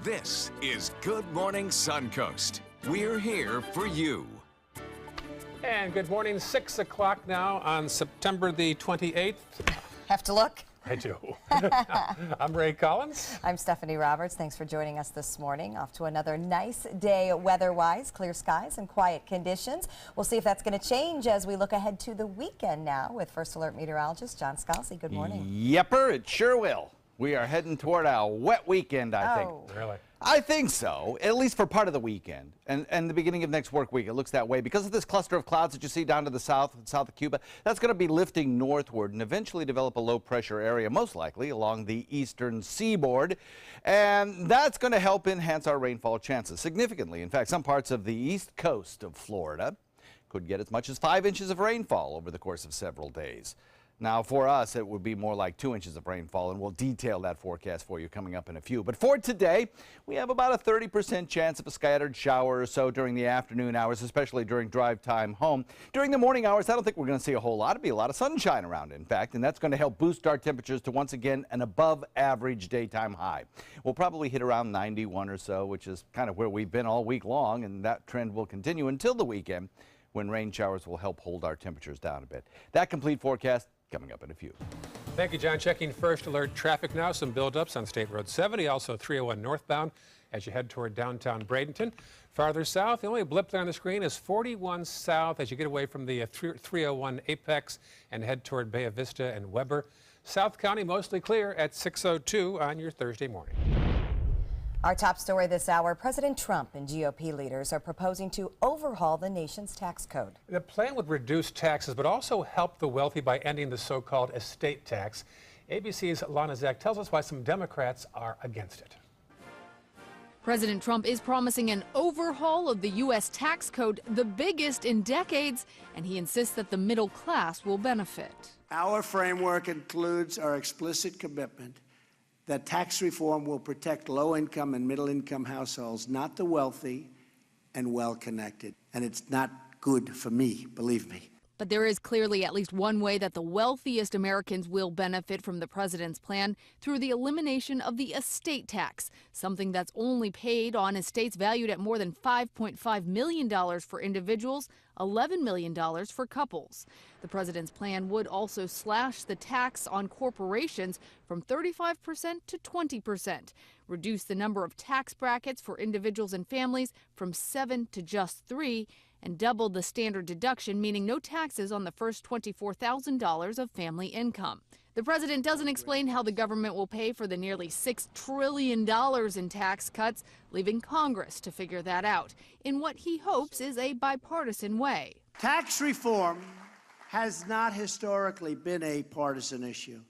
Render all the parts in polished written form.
This is Good Morning Suncoast. We're here for you. And good morning, 6 o'clock now on September the 28th. Have to look? I do. I'm Ray Collins. I'm Stephanie Roberts. Thanks for joining us this morning. Off to another nice day weather-wise, clear skies and quiet conditions. We'll see if that's going to change as we look ahead to the weekend now with First Alert meteorologist John Scalzi. Good morning. Yepper, it sure will. We are heading toward a wet weekend, I think. Really? I think so, at least for part of the weekend and the beginning of next work week. It looks that way because of this cluster of clouds that you see down to the south of Cuba. That's going to be lifting northward and eventually develop a low pressure area, most likely along the eastern seaboard. And that's going to help enhance our rainfall chances significantly. In fact, some parts of the east coast of Florida could get as much as 5 inches of rainfall over the course of several days. Now, for us, it would be more like 2 inches of rainfall, and we'll detail that forecast for you coming up in a few. But for today, we have about a 30% chance of a scattered shower or so during the afternoon hours, especially during drive time home. During the morning hours, I don't think we're going to see a whole lot. It'll be a lot of sunshine around, in fact, and that's going to help boost our temperatures to, once again, an above-average daytime high. We'll probably hit around 91 or so, which is kind of where we've been all week long, and that trend will continue until the weekend, when rain showers will help hold our temperatures down a bit. That complete forecast coming up in a few. Thank you, John. Checking First Alert traffic now. Some buildups on State Road 70, also 301 northbound as you head toward downtown Bradenton. Farther south, the only blip there on the screen is 41 south as you get away from the 301 Apex and head toward Bay Vista and Weber. South County mostly clear at 6:02 on your Thursday morning. Our top story this hour, President Trump and GOP leaders are proposing to overhaul the nation's tax code. The plan would reduce taxes but also help the wealthy by ending the so-called estate tax. ABC's Lana Zach tells us why some Democrats are against it. President Trump is promising an overhaul of the U.S. tax code, the biggest in decades, and he insists that the middle class will benefit. Our framework includes our explicit commitment that tax reform will protect low-income and middle-income households, not the wealthy and well-connected. And it's not good for me, believe me. But there is clearly at least one way that the wealthiest Americans will benefit from the president's plan: through the elimination of the estate tax, something that's only paid on estates valued at more than $5.5 million for individuals, $11 million for couples. The president's plan would also slash the tax on corporations from 35% to 20%, reduce the number of tax brackets for individuals and families from 7 to just 3, and double the standard deduction, meaning no taxes on the first $24,000 of family income. The president doesn't explain how the government will pay for the nearly $6 trillion in tax cuts, leaving Congress to figure that out in what he hopes is a bipartisan way. Tax reform has not historically been a partisan issue,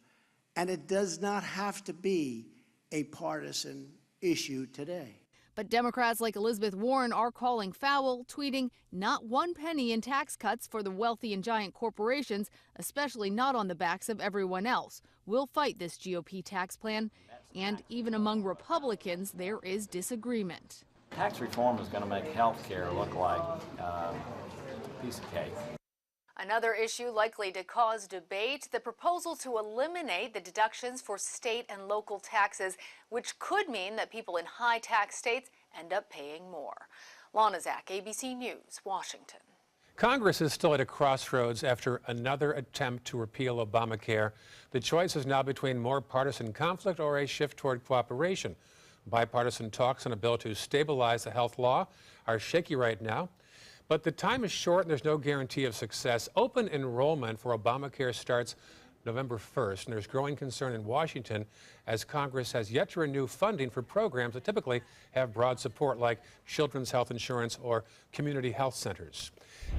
and it does not have to be a partisan issue today. But Democrats like Elizabeth Warren are calling foul, tweeting, "Not one penny in tax cuts for the wealthy and giant corporations, especially not on the backs of everyone else. We'll fight this GOP tax plan." And even among Republicans, there is disagreement. Tax reform is going to make health care look like a piece of cake. Another issue likely to cause debate, the proposal to eliminate the deductions for state and local taxes, which could mean that people in high tax states end up paying more. Lana Zach, ABC News, Washington. Congress is still at a crossroads after another attempt to repeal Obamacare. The choice is now between more partisan conflict or a shift toward cooperation. Bipartisan talks on a bill to stabilize the health law are shaky right now. But the time is short and there's no guarantee of success. Open enrollment for Obamacare starts November 1st, and there's growing concern in Washington as Congress has yet to renew funding for programs that typically have broad support, like children's health insurance or community health centers.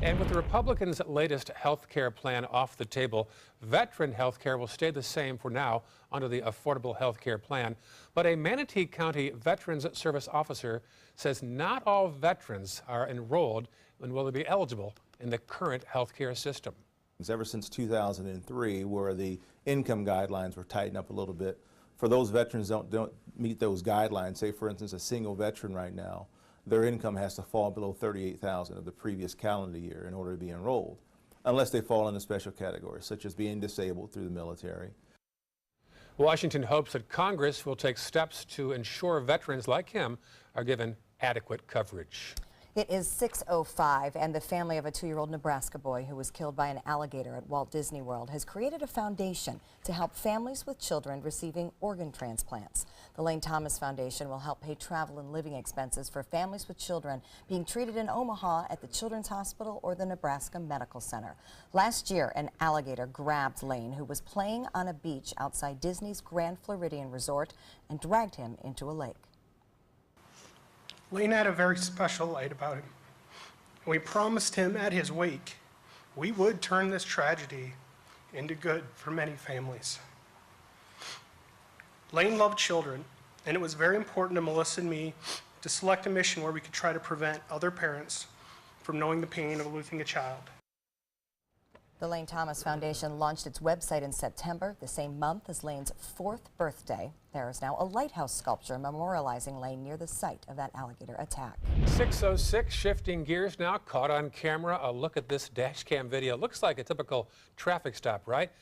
And with the Republicans' latest health care plan off the table, veteran health care will stay the same for now under the Affordable Health Care Plan. But a Manatee County Veterans Service officer says not all veterans are enrolled and will be eligible in the current health care system. Ever since 2003, where the income guidelines were tightened up a little bit, for those veterans don't meet those guidelines, say for instance a single veteran right now, their income has to fall below $38,000 of the previous calendar year in order to be enrolled, unless they fall in a special category, such as being disabled through the military. Washington hopes that Congress will take steps to ensure veterans like him are given adequate coverage. It is 6:05, and the family of a 2-year-old Nebraska boy who was killed by an alligator at Walt Disney World has created a foundation to help families with children receiving organ transplants. The Lane Thomas Foundation will help pay travel and living expenses for families with children being treated in Omaha at the Children's Hospital or the Nebraska Medical Center. Last year, an alligator grabbed Lane, who was playing on a beach outside Disney's Grand Floridian Resort, and dragged him into a lake. Lane had a very special light about him. We promised him at his wake we would turn this tragedy into good for many families. Lane loved children, and it was very important to Melissa and me to select a mission where we could try to prevent other parents from knowing the pain of losing a child. The Lane Thomas Foundation launched its website in September, the same month as Lane's 4th birthday. There is now a lighthouse sculpture memorializing Lane near the site of that alligator attack. 6:06, shifting gears now, caught on camera. A look at this dash cam video. Looks like a typical traffic stop, right?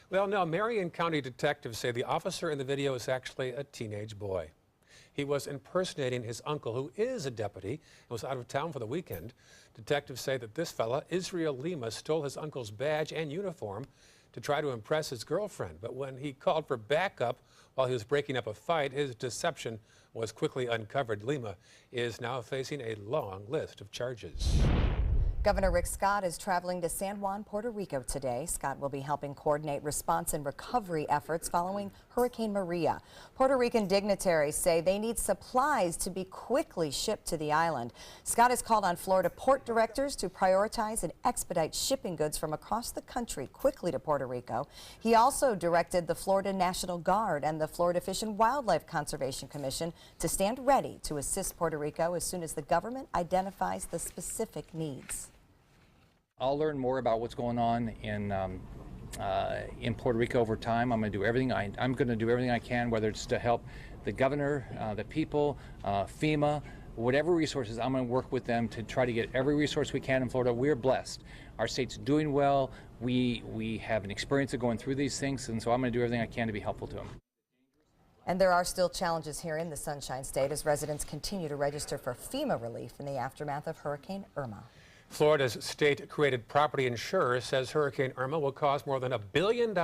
Well, no, Marion County detectives say the officer in the video is actually a teenage boy. He was impersonating his uncle, who is a deputy, and was out of town for the weekend. Detectives say that this fella, Israel Lima, stole his uncle's badge and uniform to try to impress his girlfriend. But when he called for backup while he was breaking up a fight, his deception was quickly uncovered. Lima is now facing a long list of charges. Governor Rick Scott is traveling to San Juan, Puerto Rico today. Scott will be helping coordinate response and recovery efforts following Hurricane Maria. Puerto Rican dignitaries say they need supplies to be quickly shipped to the island. Scott has called on Florida port directors to prioritize and expedite shipping goods from across the country quickly to Puerto Rico. He also directed the Florida National Guard and the Florida Fish and Wildlife Conservation Commission to stand ready to assist Puerto Rico as soon as the government identifies the specific needs. I'll learn more about what's going on in Puerto Rico over time. I'm going to do everything I can, whether it's to help the governor, the people, FEMA, whatever resources. I'm going to work with them to try to get every resource we can in Florida. We're blessed. Our state's doing well. We have an experience of going through these things, and so I'm going to do everything I can to be helpful to them. And there are still challenges here in the Sunshine State as residents continue to register for FEMA relief in the aftermath of Hurricane Irma. Florida's state-created property insurer says Hurricane Irma will cause more than $1 billion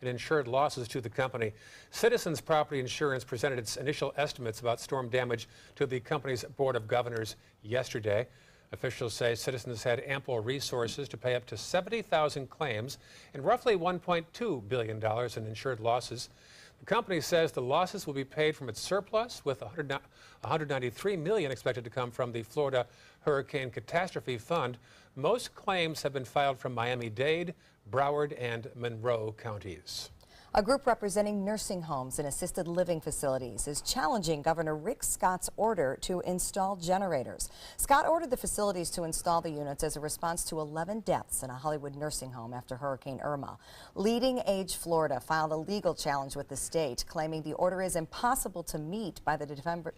in insured losses to the company. Citizens Property Insurance presented its initial estimates about storm damage to the company's Board of Governors yesterday. Officials say Citizens had ample resources to pay up to 70,000 claims and roughly $1.2 billion in insured losses. The company says the losses will be paid from its surplus, with $193 million expected to come from the Florida Hurricane Catastrophe Fund. Most claims have been filed from Miami-Dade, Broward, and Monroe counties. A group representing nursing homes and assisted living facilities is challenging Governor Rick Scott's order to install generators. Scott ordered the facilities to install the units as a response to 11 deaths in a Hollywood nursing home after Hurricane Irma. Leading Age Florida filed a legal challenge with the state, claiming the order is impossible to meet by the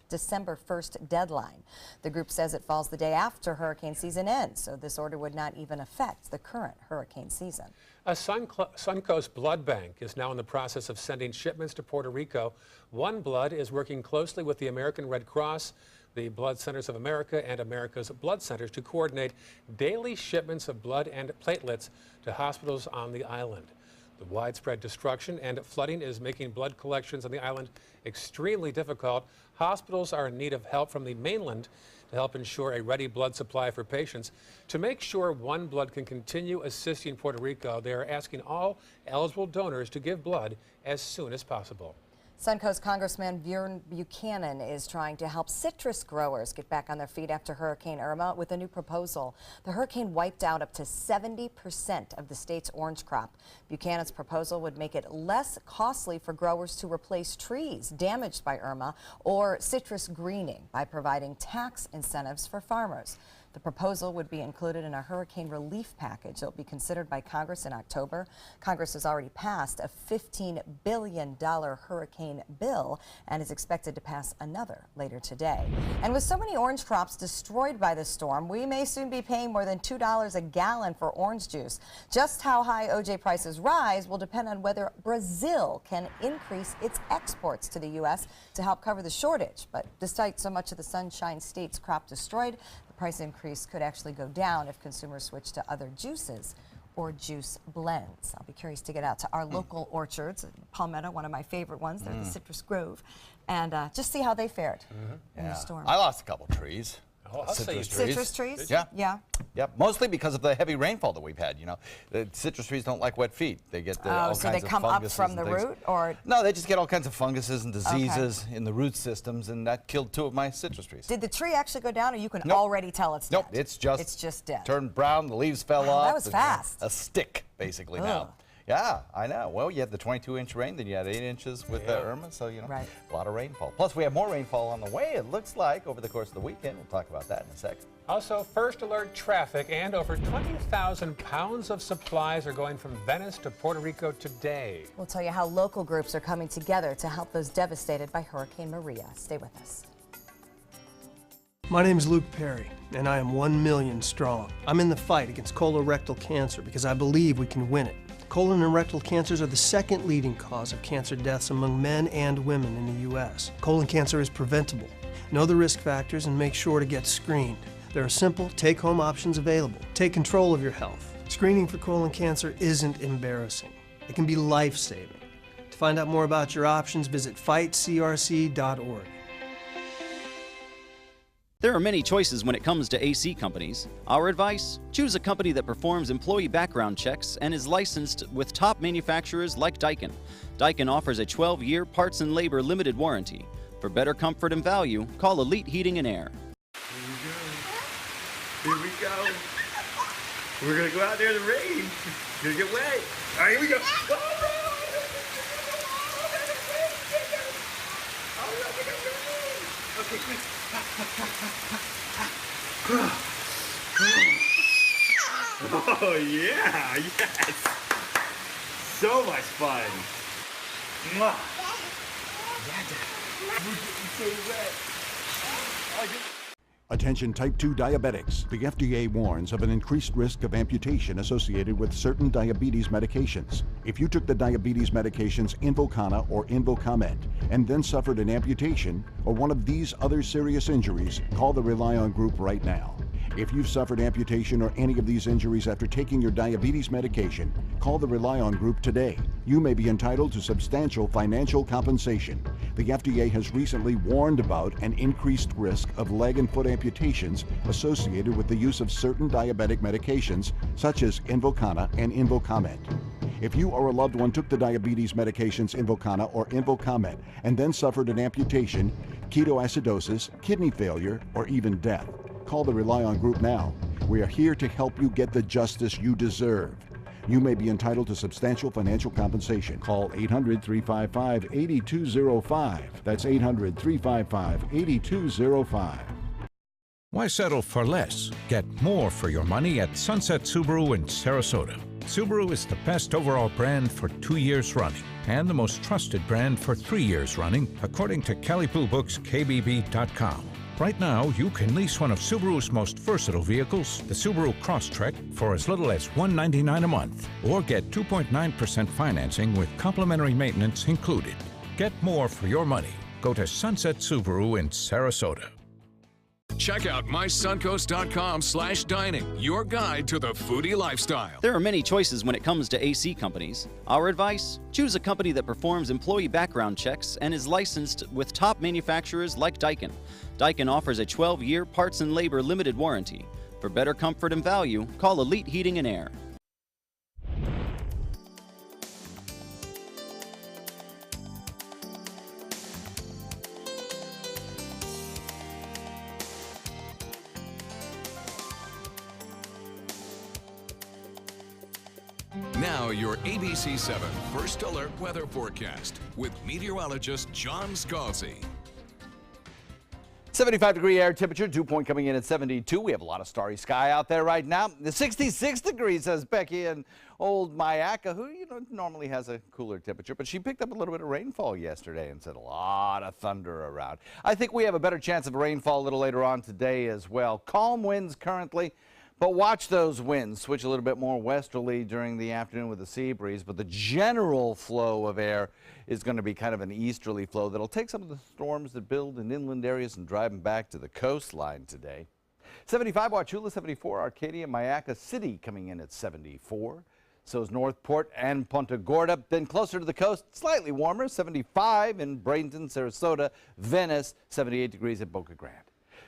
December 1st deadline. The group says it falls the day after hurricane season ends, so this order would not even affect the current hurricane season. A Suncoast blood bank is now in the process of sending shipments to Puerto Rico. One Blood is working closely with the American Red Cross, the Blood Centers of America, and America's Blood Centers to coordinate daily shipments of blood and platelets to hospitals on the island. The widespread destruction and flooding is making blood collections on the island extremely difficult. Hospitals are in need of help from the mainland to help ensure a ready blood supply for patients. To make sure One Blood can continue assisting Puerto Rico, they are asking all eligible donors to give blood as soon as possible. Suncoast Congressman Buchanan is trying to help citrus growers get back on their feet after Hurricane Irma with a new proposal. The hurricane wiped out up to 70% of the state's orange crop. Buchanan's proposal would make it less costly for growers to replace trees damaged by Irma or citrus greening by providing tax incentives for farmers. The proposal would be included in a hurricane relief package that will be considered by Congress in October. Congress has already passed a $15 billion hurricane bill and is expected to pass another later today. And with so many orange crops destroyed by the storm, we may soon be paying more than $2 a gallon for orange juice. Just how high OJ prices rise will depend on whether Brazil can increase its exports to the U.S. to help cover the shortage. But despite so much of the Sunshine State's crop destroyed, the price increase could actually go down if consumers switch to other juices or juice blends. I'll be curious to get out to our local orchards, Palmetto, one of my favorite ones. They're the Citrus Grove, and just see how they fared in the storm. I lost a couple trees. Oh, I'll say Citrus trees? Yeah. Yeah. Yep, mostly because of the heavy rainfall that we've had. You know, the citrus trees don't like wet feet. They get all so kinds they of come up funguses from and the things. root, or? No, they just get all kinds of funguses and diseases in the root systems, and that killed 2 of my citrus trees. Did the tree actually go down, or you can Nope. already tell it's dead? Nope, it's just dead. turned brown. The leaves fell off. That was fast. A stick, basically Ugh. now. Yeah, I know. Well, you had the 22-inch rain, then you had 8 inches with Irma, so, you know, a lot of rainfall. Plus, we have more rainfall on the way, it looks like, over the course of the weekend. We'll talk about that in a second. Also, first alert traffic, and over 20,000 pounds of supplies are going from Venice to Puerto Rico today. We'll tell you how local groups are coming together to help those devastated by Hurricane Maria. Stay with us. My name is Luke Perry, and I am 1 million strong. I'm in the fight against colorectal cancer because I believe we can win it. Colon and rectal cancers are the second leading cause of cancer deaths among men and women in the U.S. Colon cancer is preventable. Know the risk factors and make sure to get screened. There are simple, take-home options available. Take control of your health. Screening for colon cancer isn't embarrassing. It can be life-saving. To find out more about your options, visit fightcrc.org. There are many choices when it comes to AC companies. Our advice? Choose a company that performs employee background checks and is licensed with top manufacturers like Daikin. Daikin offers a 12-year parts and labor limited warranty. For better comfort and value, call Elite Heating and Air. Here we go. We're gonna go out there in the rain. Gonna get wet. All right, here we go. Okay, quick. Oh yeah, yes. So much fun. Mwah. Attention type 2 diabetics. The FDA warns of an increased risk of amputation associated with certain diabetes medications. If you took the diabetes medications Invokana or Invokamet and then suffered an amputation or one of these other serious injuries, call the Rely On Group right now. If you've suffered amputation or any of these injuries after taking your diabetes medication, call the Rely On Group today. You may be entitled to substantial financial compensation. The FDA has recently warned about an increased risk of leg and foot amputations associated with the use of certain diabetic medications such as Invokana and Invokamet. If you or a loved one took the diabetes medications Invokana or Invokamet and then suffered an amputation, ketoacidosis, kidney failure, or even death, call the Rely On Group now. We are here to help you get the justice you deserve. You may be entitled to substantial financial compensation. Call 800-355-8205. That's 800-355-8205. Why settle for less? Get more for your money at Sunset Subaru in Sarasota. Subaru is the best overall brand for 2 years running and the most trusted brand for 3 years running, according to Kelley Blue Book's KBB.com. Right now, you can lease one of Subaru's most versatile vehicles, the Subaru Crosstrek, for as little as $199 a month, or get 2.9% financing with complimentary maintenance included. Get more for your money. Go to Sunset Subaru in Sarasota. Check out mysuncoast.com/dining, your guide to the foodie lifestyle. There are many choices when it comes to AC companies. Our advice? Choose a company that performs employee background checks and is licensed with top manufacturers like Daikin. Daikin offers a 12-year parts and labor limited warranty. For better comfort and value, call Elite Heating and Air. Now your ABC 7 First Alert weather forecast with meteorologist John Scalzi. 75-degree air temperature, dew point coming in at 72. We have a lot of starry sky out there right now. The 66 degrees, says Becky in old Mayaca, who normally has a cooler temperature, but she picked up a little bit of rainfall yesterday and said a lot of thunder around. I think we have a better chance of rainfall a little later on today as well. Calm winds currently, but watch those winds switch a little bit more westerly during the afternoon with the sea breeze, but the general flow of air is going to be kind of an easterly flow that'll take some of the storms that build in inland areas and drive them back to the coastline today. 75 Wauchula, 74 Arcadia, Mayaca City coming in at 74. So is Northport and Punta Gorda. Then closer to the coast, slightly warmer, 75 in Bradenton, Sarasota, Venice, 78 degrees at Boca Grande.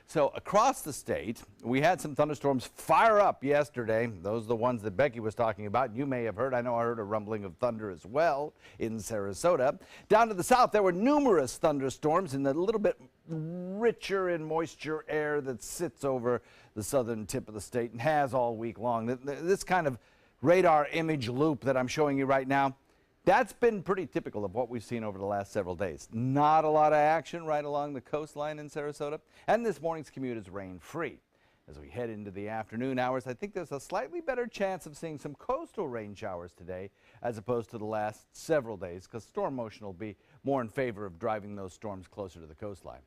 So across the state, we had some thunderstorms fire up yesterday. Those are the ones that Becky was talking about. You may have heard. I know I heard a rumbling of thunder as well in Sarasota. Down to the south, there were numerous thunderstorms in the little bit richer in moisture air that sits over the southern tip of the state and has all week long. This kind of radar image loop that I'm showing you right now, that's been pretty typical of what we've seen over the last several days. Not a lot of action right along the coastline in Sarasota, and this morning's commute is rain-free. As we head into the afternoon hours, I think there's a slightly better chance of seeing some coastal rain showers today as opposed to the last several days, because storm motion will be more in favor of driving those storms closer to the coastline.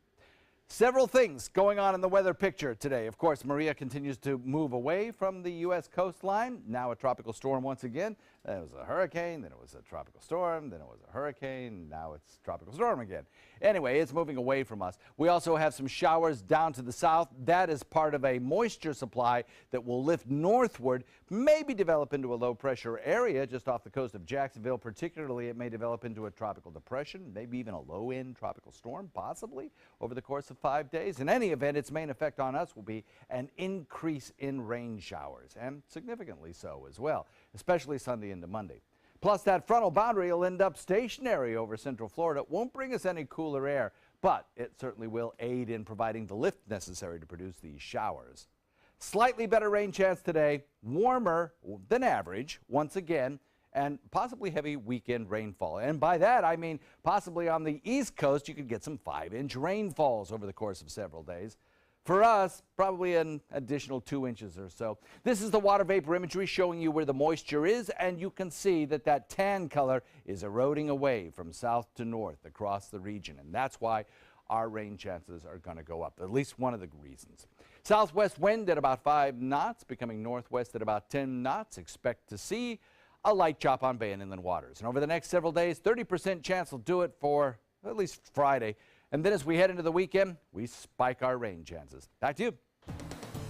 Several things going on in the weather picture today. Of course, Maria continues to move away from the U.S. coastline. Now a tropical storm once again. It was a hurricane, then it was a tropical storm, then it was a hurricane, now it's tropical storm again. Anyway, it's moving away from us. We also have some showers down to the south. That is part of a moisture supply that will lift northward, maybe develop into a low-pressure area just off the coast of Jacksonville. Particularly, it may develop into a tropical depression, maybe even a low-end tropical storm, possibly, over the course of 5 days. In any event, its main effect on us will be an increase in rain showers, and significantly so as well, especially Sunday into Monday. Plus, that frontal boundary will end up stationary over central Florida. It won't bring us any cooler air, but it certainly will aid in providing the lift necessary to produce these showers. Slightly better rain chance today, warmer than average once again, and possibly heavy weekend rainfall. And by that, I mean possibly on the East Coast, you could get some 5-inch rainfalls over the course of several days. For us, probably an additional 2 inches or so. This is the water vapor imagery showing you where the moisture is, and you can see that that tan color is eroding away from south to north across the region, and that's why our rain chances are going to go up, at least one of the reasons. Southwest wind at about 5 knots, becoming northwest at about 10 knots. Expect to see a light chop on bay and inland waters. And over the next several days, 30% chance will do it for at least Friday. And then as we head into the weekend, we spike our rain chances. Back to you.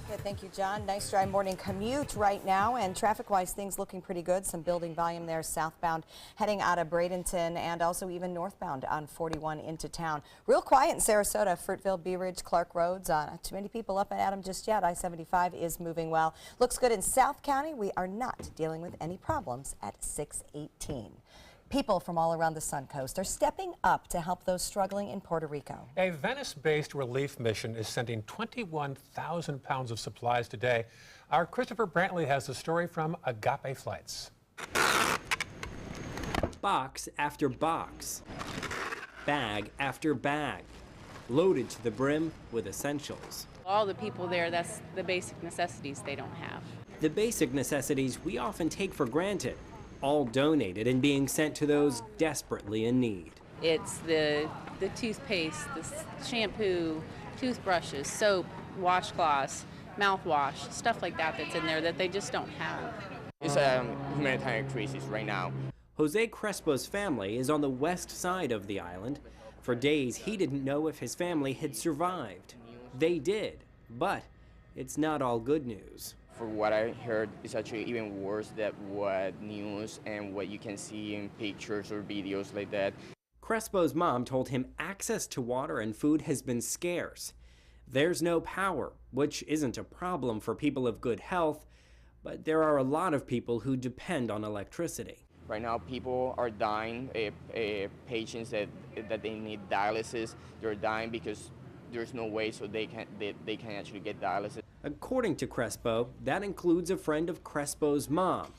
Good, thank you, John. Nice dry morning commute right now, and traffic-wise, things looking pretty good. Some building volume there southbound heading out of Bradenton, and also even northbound on 41 into town. Real quiet in Sarasota, Fruitville, Bee Ridge, Clark Roads. Not too many people up and at them just yet. I-75 is moving well. Looks good in South County. We are not dealing with any problems at 618. People from all around the Suncoast are stepping up to help those struggling in Puerto Rico. A Venice-based relief mission is sending 21,000 pounds of supplies today. Our Christopher Brantley has the story from Agape Flights. Box after box, bag after bag, loaded to the brim with essentials. All the people there, that's the basic necessities they don't have. The basic necessities we often take for granted, all donated and being sent to those desperately in need. It's the toothpaste, the shampoo, toothbrushes, soap, washcloths, mouthwash, stuff like that that's in there that they just don't have. It's a humanitarian crisis right now. Jose Crespo's family is on the west side of the island. For days, he didn't know if his family had survived. They did, but it's not all good news. For what I heard, it's actually even worse than what news and what you can see in pictures or videos like that. Crespo's mom told him access to water and food has been scarce. There's no power, which isn't a problem for people of good health, but there are a lot of people who depend on electricity. Right now, people are dying. Patients that they need dialysis, they're dying because there's no way so they can actually get dialysis. According to Crespo, that includes a friend of Crespo's mom.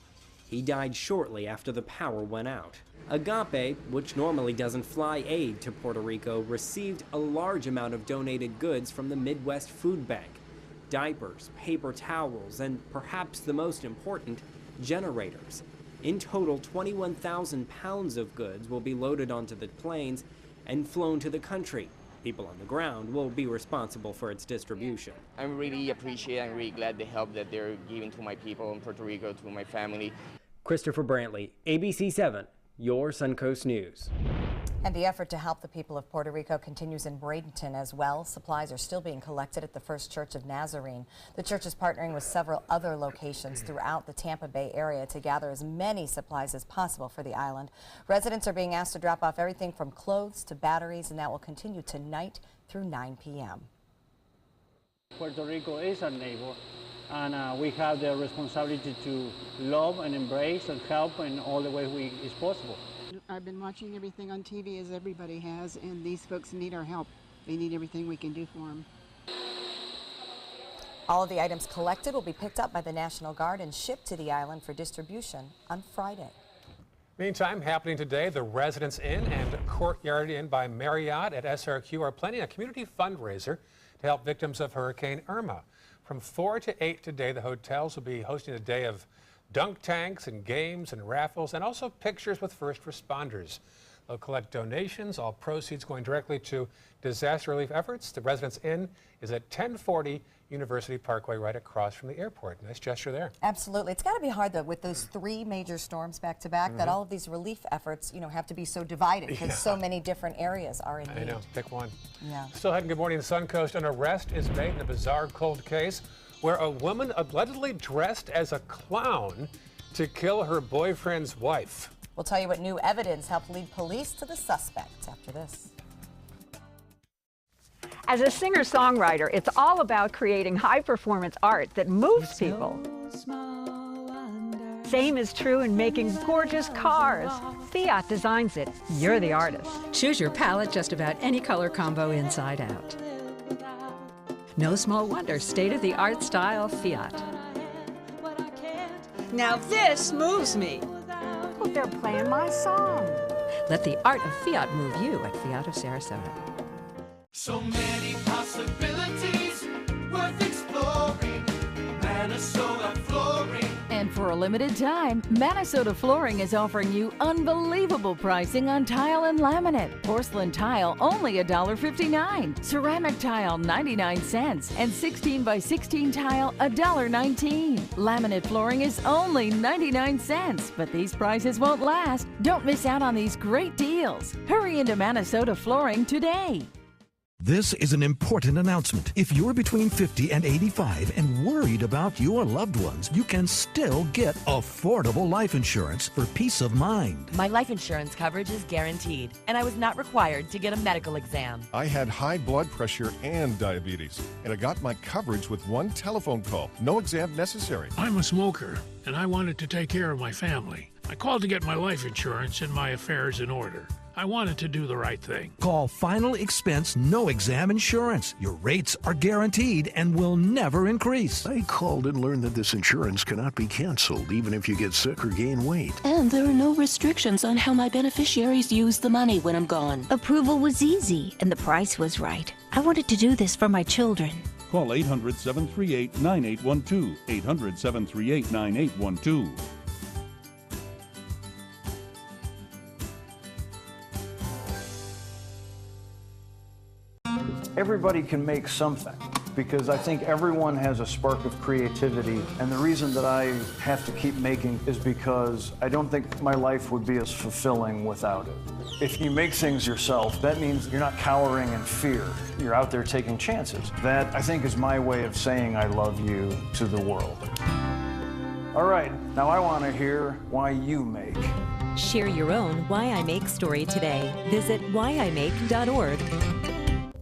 He died shortly after the power went out. Agape, which normally doesn't fly aid to Puerto Rico, received a large amount of donated goods from the Midwest Food Bank: diapers, paper towels, and perhaps the most important, generators. In total, 21,000 pounds of goods will be loaded onto the planes and flown to the country. People on the ground will be responsible for its distribution. I'm really really glad the help that they're giving to my people in Puerto Rico, to my family. Christopher Brantley, ABC 7, your Suncoast News. And the effort to help the people of Puerto Rico continues in Bradenton as well. Supplies are still being collected at the First Church of Nazarene. The church is partnering with several other locations throughout the Tampa Bay area to gather as many supplies as possible for the island. Residents are being asked to drop off everything from clothes to batteries, and that will continue tonight through 9 p.m. Puerto Rico is our neighbor, and we have the responsibility to love and embrace and help in all the ways is possible. I've been watching everything on TV, as everybody has, and these folks need our help. They need everything we can do for them. All of the items collected will be picked up by the National Guard and shipped to the island for distribution on Friday. Meantime, happening today, the Residence Inn and Courtyard Inn by Marriott at SRQ are planning a community fundraiser to help victims of Hurricane Irma. From 4 to 8 today, the hotels will be hosting a day of dunk tanks and games and raffles, and also pictures with first responders. They'll collect donations, all proceeds going directly to disaster relief efforts. The Residence Inn is at 1040 University Parkway, right across from the airport. Nice gesture there. Absolutely. It's got to be hard, though, with those 3 major storms back to back, that all of these relief efforts, have to be so divided because so many different areas are in need. I know. Pick one. Yeah. Still ahead in Good Morning Suncoast, an arrest is made in a bizarre cold case where a woman allegedly dressed as a clown to kill her boyfriend's wife. We'll tell you what new evidence helped lead police to the suspect after this. As a singer-songwriter, it's all about creating high-performance art that moves people. Same is true in making gorgeous cars. Fiat designs it. You're the artist. Choose your palette just about any color combo inside out. No small wonder, state-of-the-art style Fiat. Now this moves me. Oh, they're playing my song. Let the art of Fiat move you at Fiat of Sarasota. So many possibilities worth exploring. Minnesota Flooring. And for a limited time, Minnesota Flooring is offering you unbelievable pricing on tile and laminate. Porcelain tile only $1.59. Ceramic tile 99 cents. And 16 by 16 tile $1.19. Laminate flooring is only 99 cents. But these prices won't last. Don't miss out on these great deals. Hurry into Minnesota Flooring today. This is an important announcement. If you're between 50 and 85 and worried about your loved ones, you can still get affordable life insurance for peace of mind. My life insurance coverage is guaranteed, and I was not required to get a medical exam. I had high blood pressure and diabetes, and I got my coverage with one telephone call. No exam necessary. I'm a smoker, and I wanted to take care of my family. I called to get my life insurance and my affairs in order. I wanted to do the right thing. Call Final Expense No Exam Insurance. Your rates are guaranteed and will never increase. I called and learned that this insurance cannot be canceled even if you get sick or gain weight. And there are no restrictions on how my beneficiaries use the money when I'm gone. Approval was easy and the price was right. I wanted to do this for my children. Call 800-738-9812. 800-738-9812. Everybody can make something, because I think everyone has a spark of creativity, and the reason that I have to keep making is because I don't think my life would be as fulfilling without it. If you make things yourself, that means you're not cowering in fear. You're out there taking chances. That, I think, is my way of saying I love you to the world. All right, now I want to hear why you make. Share your own Why I Make story today. Visit whyimake.org.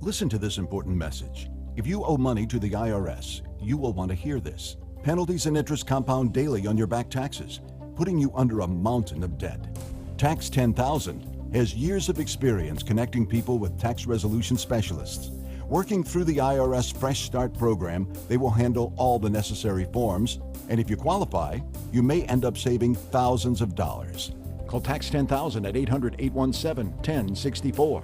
Listen to this important message. If you owe money to the IRS, you will want to hear this. Penalties and interest compound daily on your back taxes, putting you under a mountain of debt. Tax 10,000 has years of experience connecting people with tax resolution specialists. Working through the IRS Fresh Start program, they will handle all the necessary forms, and if you qualify, you may end up saving thousands of dollars. Call Tax 10,000 at 800-817-1064.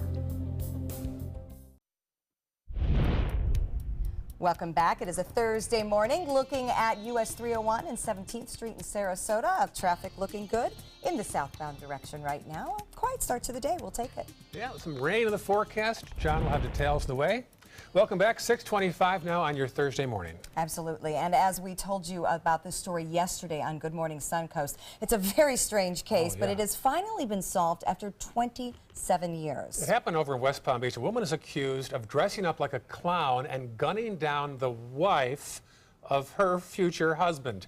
Welcome back. It is a Thursday morning looking at US 301 and 17th Street in Sarasota. Traffic looking good in the southbound direction right now. A quiet start to the day. We'll take it. Yeah, some rain in the forecast. John will have details the way. Welcome back. 6:25 now on your Thursday morning. Absolutely. And as we told you about this story yesterday on Good Morning Suncoast, it's a very strange case, but it has finally been solved after 27 years. It happened over in West Palm Beach. A woman is accused of dressing up like a clown and gunning down the wife of her future husband.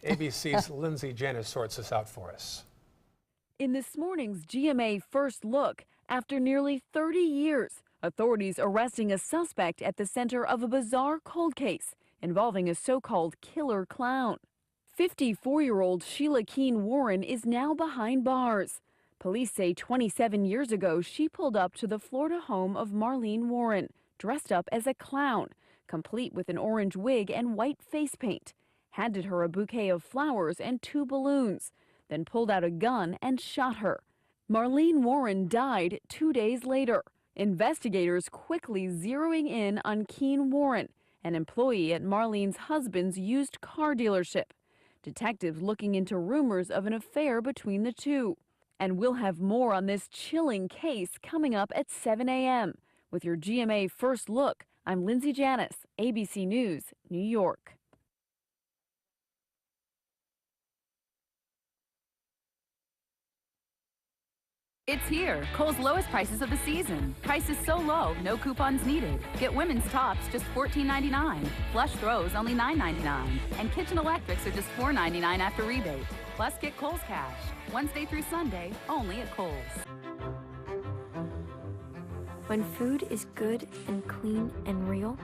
ABC's Lindsay Janis sorts this out for us. In this morning's GMA First Look, after nearly 30 years, authorities arresting a suspect at the center of a bizarre cold case involving a so-called killer clown. 54-year-old Sheila Keene Warren is now behind bars. Police say 27 years ago, she pulled up to the Florida home of Marlene Warren, dressed up as a clown, complete with an orange wig and white face paint, handed her a bouquet of flowers and 2 balloons, then pulled out a gun and shot her. Marlene Warren died 2 days later. Investigators quickly zeroing in on Keene Warren, an employee at Marlene's husband's used car dealership. Detectives looking into rumors of an affair between the two. And we'll have more on this chilling case coming up at 7 a.m. With your GMA First Look, I'm Lindsay Janis, ABC News, New York. It's here, Kohl's lowest prices of the season. Prices so low, no coupons needed. Get women's tops just $14.99. Flush throws only $9.99. And kitchen electrics are just $4.99 after rebate. Plus get Kohl's Cash. Wednesday through Sunday, only at Kohl's. When food is good and clean and real,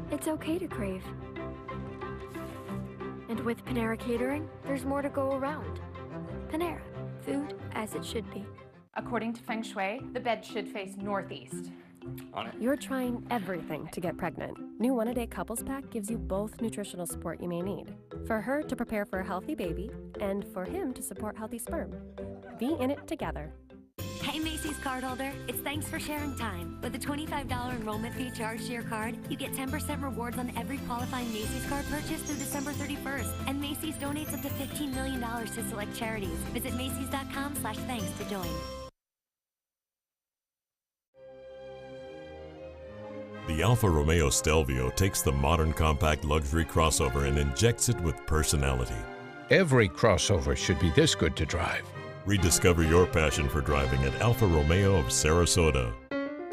it's okay to crave. And with Panera Catering, there's more to go around. Panera, food as it should be. According to Feng Shui, the bed should face northeast. On it. You're trying everything to get pregnant. New One-A-Day Couples Pack gives you both nutritional support you may need. For her to prepare for a healthy baby, and for him to support healthy sperm. Be in it together. Hey Macy's cardholder, it's thanks for sharing time. With a $25 enrollment fee charged to your card, you get 10% rewards on every qualifying Macy's card purchase through December 31st. And Macy's donates up to $15 million to select charities. Visit Macys.com/thanks to join. The Alfa Romeo Stelvio takes the modern compact luxury crossover and injects it with personality. Every crossover should be this good to drive. Rediscover your passion for driving at Alfa Romeo of Sarasota.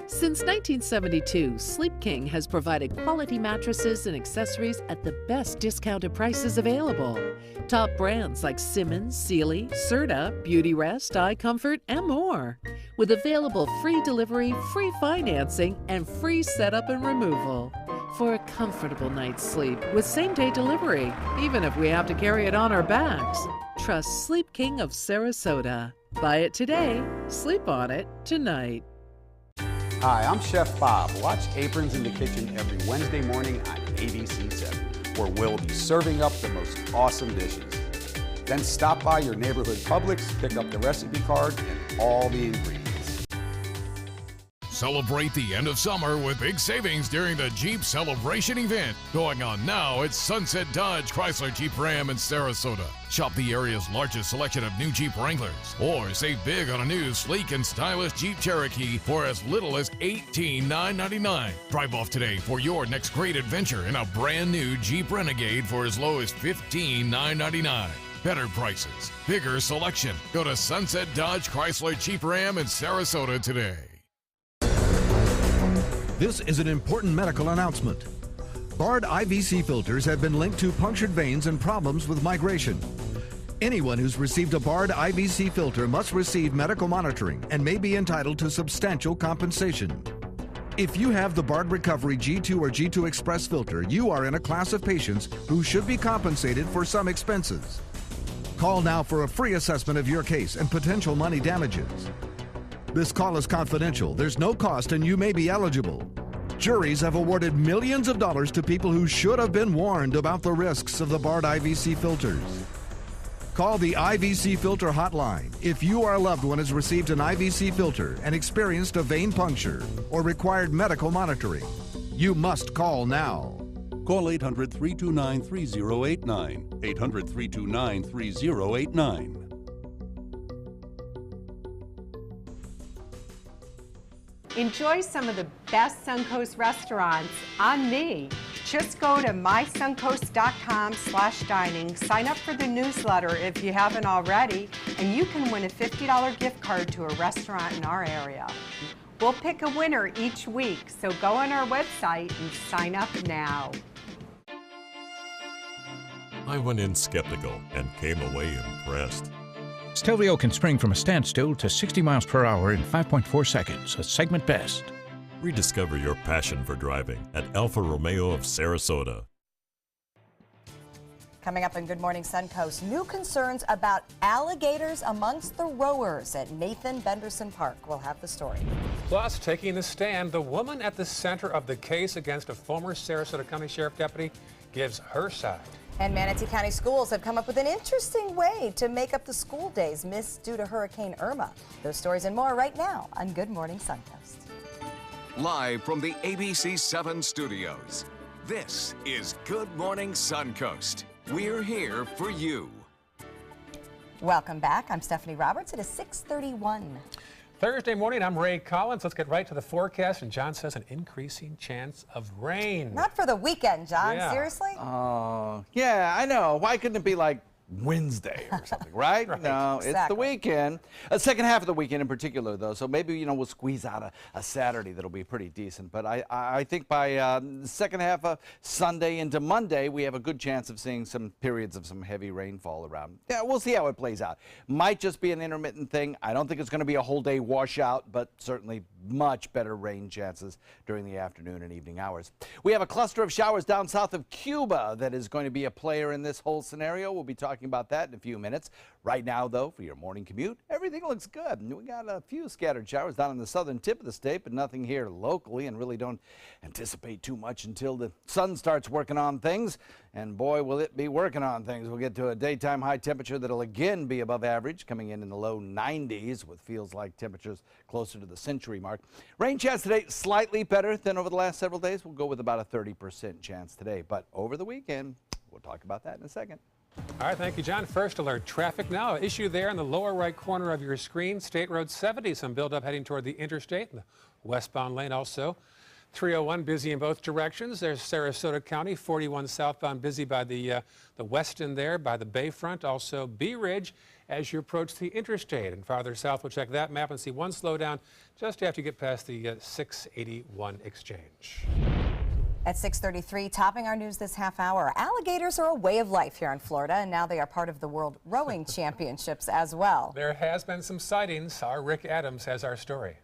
Since 1972, Sleep King has provided quality mattresses and accessories at the best discounted prices available. Top brands like Simmons, Sealy, Serta, Beautyrest, iComfort, and more. With available free delivery, free financing, and free setup and removal. For a comfortable night's sleep with same-day delivery, even if we have to carry it on our backs. Trust Sleep King of Sarasota. Buy it today, sleep on it tonight. Hi, I'm Chef Bob. Watch Aprons in the Kitchen every Wednesday morning on ABC7, where we'll be serving up the most awesome dishes. Then stop by your neighborhood Publix, pick up the recipe card and all the ingredients. Celebrate the end of summer with big savings during the Jeep Celebration event going on now at Sunset Dodge Chrysler Jeep Ram in Sarasota. Shop the area's largest selection of new Jeep Wranglers or save big on a new sleek and stylish Jeep Cherokee for as little as $18,999. Drive off today for your next great adventure in a brand new Jeep Renegade for as low as $15,999. Better prices, bigger selection. Go to Sunset Dodge Chrysler Jeep Ram in Sarasota today. This is an important medical announcement. Bard IVC filters have been linked to punctured veins and problems with migration. Anyone who's received a Bard IVC filter must receive medical monitoring and may be entitled to substantial compensation. If you have the Bard Recovery G2 or G2 Express filter, you are in a class of patients who should be compensated for some expenses. Call now for a free assessment of your case and potential money damages. This call is confidential. There's no cost and you may be eligible. Juries have awarded millions of dollars to people who should have been warned about the risks of the Bard IVC filters. Call the IVC Filter Hotline if you or a loved one has received an IVC filter and experienced a vein puncture or required medical monitoring. You must call now. Call 800-329-3089. 800-329-3089. Enjoy some of the best Suncoast restaurants on me. Just go to mysuncoast.com/dining, sign up for the newsletter if you haven't already, and you can win a $50 gift card to a restaurant in our area. We'll pick a winner each week, so go on our website and sign up now. I went in skeptical and came away impressed. Stelvio can spring from a standstill to 60 miles per hour in 5.4 seconds, a segment best. Rediscover your passion for driving at Alfa Romeo of Sarasota. Coming up in Good Morning Suncoast, new concerns about alligators amongst the rowers at Nathan Benderson Park. We'll have the story. Plus, taking the stand, the woman at the center of the case against a former Sarasota County Sheriff deputy gives her side. And Manatee County schools have come up with an interesting way to make up the school days missed due to Hurricane Irma. Those stories and more right now on Good Morning Suncoast. Live from the ABC 7 studios, this is Good Morning Suncoast. We're here for you. Welcome back. I'm Stephanie Roberts. It is 6:31. Thursday morning, I'm Ray Collins. Let's get right to the forecast. And John says an increasing chance of rain. Not for the weekend, John. Yeah. Seriously? Oh, yeah, I know. Why couldn't it be like Wednesday or something, right? No, Exactly. it's the weekend. Second half of the weekend in particular, though. So maybe, you know, we'll squeeze out a Saturday that'll be pretty decent. But I think by the second half of Sunday into Monday, we have a good chance of seeing some periods of some heavy rainfall around. Yeah, we'll see how it plays out. Might just be an intermittent thing. I don't think it's going to be a whole day washout, but certainly much better rain chances during the afternoon and evening hours. We have a cluster of showers down south of Cuba that is going to be a player in this whole scenario. We'll be talking about that in a few minutes. Right now, though, for your morning commute, everything looks good. We got a few scattered showers down in the southern tip of the state, but nothing here locally, and really don't anticipate too much until the sun starts working on things. And boy, will it be working on things. We'll get to a daytime high temperature that'll again be above average, coming in the low 90s with feels like temperatures closer to the century mark. Rain chance today slightly better than over the last several days. We'll go with about a 30% chance today. But over the weekend, we'll talk about that in a second. All right, thank you, John. First alert, traffic now. Issue there in the lower right corner of your screen. State Road 70, some buildup heading toward the interstate. In the westbound lane also. 301 busy in both directions. There's Sarasota County, 41 southbound busy by the west end there, by the Bayfront. Also Bee Ridge as you approach the interstate. And farther south, we'll check that map and see one slowdown just after you get past the 681 exchange. At 6:33, topping our news this half hour, alligators are a way of life here in Florida, and now they are part of the World Rowing Championships as well. There has been some sightings. Our Rick Adams has our story.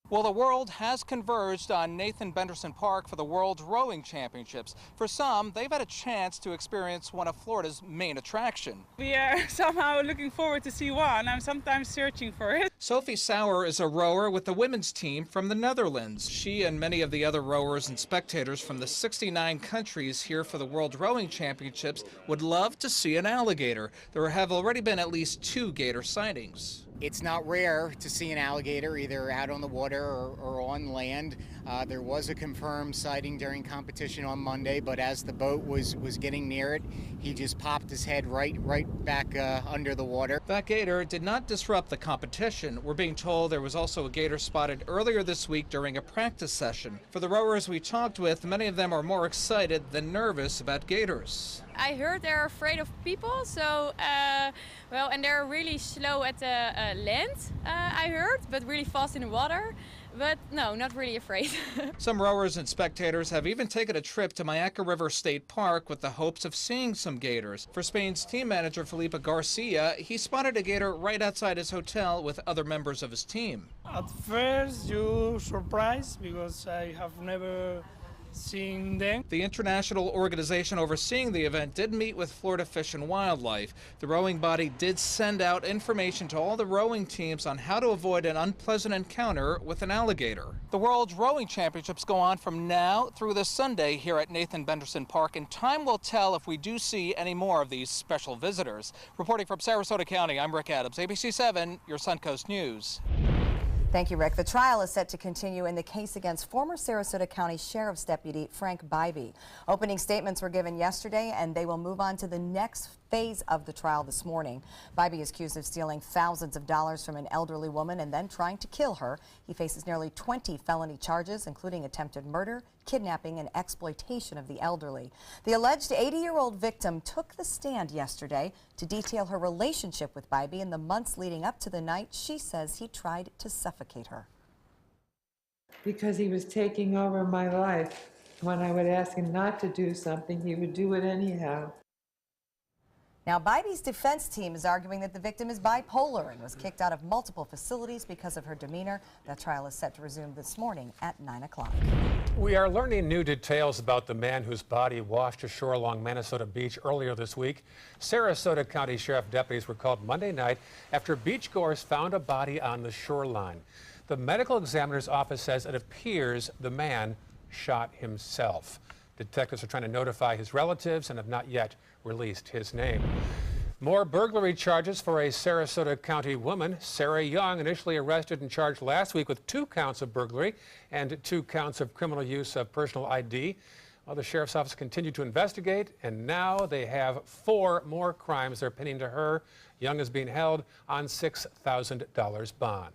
Well, the world has converged on Nathan Benderson Park for the World Rowing Championships. For some, they've had a chance to experience one of Florida's main attractions. We are somehow looking forward to see one. I'm sometimes searching for it. Sophie Sauer is a rower with the women's team from the Netherlands. She and many of the other rowers and spectators from the 69 countries here for the World Rowing Championships would love to see an alligator. There have already been at least 2 gator sightings. It's not rare to see an alligator either out on the water or on land. There was a confirmed sighting during competition on Monday, but as the boat was getting near it, he just popped his head right back under the water. That gator did not disrupt the competition. We're being told there was also a gator spotted earlier this week during a practice session. For the rowers we talked with, many of them are more excited than nervous about gators. I heard they're afraid of people, so and they're really slow at the land, I heard, but really fast in the water. But no, not really afraid. Some rowers and spectators have even taken a trip to Mayaca River State Park with the hopes of seeing some gators. For Spain's team manager Felipe Garcia, he spotted a gator right outside his hotel with other members of his team. At first you're surprised because I have never seeing them. The international organization overseeing the event did meet with Florida Fish and Wildlife. The rowing body did send out information to all the rowing teams on how to avoid an unpleasant encounter with an alligator. The World's Rowing Championships go on from now through this Sunday here at Nathan Benderson Park, and time will tell if we do see any more of these special visitors. Reporting from Sarasota County, I'm Rick Adams, ABC 7, your Suncoast News. Thank you, Rick. The trial is set to continue in the case against former Sarasota County Sheriff's Deputy Frank Bybee. Opening statements were given yesterday, and they will move on to the next phase of the trial this morning. Bybee is accused of stealing thousands of dollars from an elderly woman and then trying to kill her. He faces nearly 20 felony charges, including attempted murder, kidnapping, and exploitation of the elderly. The alleged 80-year-old victim took the stand yesterday to detail her relationship with Bybee in the months leading up to the night she says he tried to suffocate her. Because he was taking over my life. When I would ask him not to do something, he would do it anyhow. Now, Bybee's defense team is arguing that the victim is bipolar and was kicked out of multiple facilities because of her demeanor. That trial is set to resume this morning at 9 o'clock. We are learning new details about the man whose body washed ashore along Minnesota Beach earlier this week. Sarasota County Sheriff deputies were called Monday night after beachgoers found a body on the shoreline. The medical examiner's office says it appears the man shot himself. Detectives are trying to notify his relatives and have not yet released his name. More burglary charges for a Sarasota County woman. Sarah Young, initially arrested and charged last week with 2 counts of burglary and 2 counts of criminal use of personal ID. Well, the sheriff's office continued to investigate, and now they have 4 more crimes they're pinning to her. Young is being held on $6,000 bond.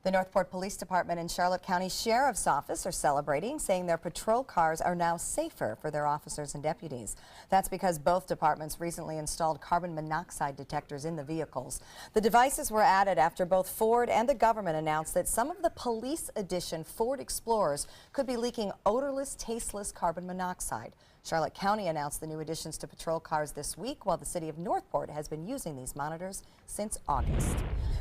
The Northport Police Department and Charlotte County Sheriff's Office are celebrating, saying their patrol cars are now safer for their officers and deputies. That's because both departments recently installed carbon monoxide detectors in the vehicles. The devices were added after both Ford and the government announced that some of the police edition Ford Explorers could be leaking odorless, tasteless carbon monoxide. Charlotte County announced the new additions to patrol cars this week, while the city of Northport has been using these monitors since August.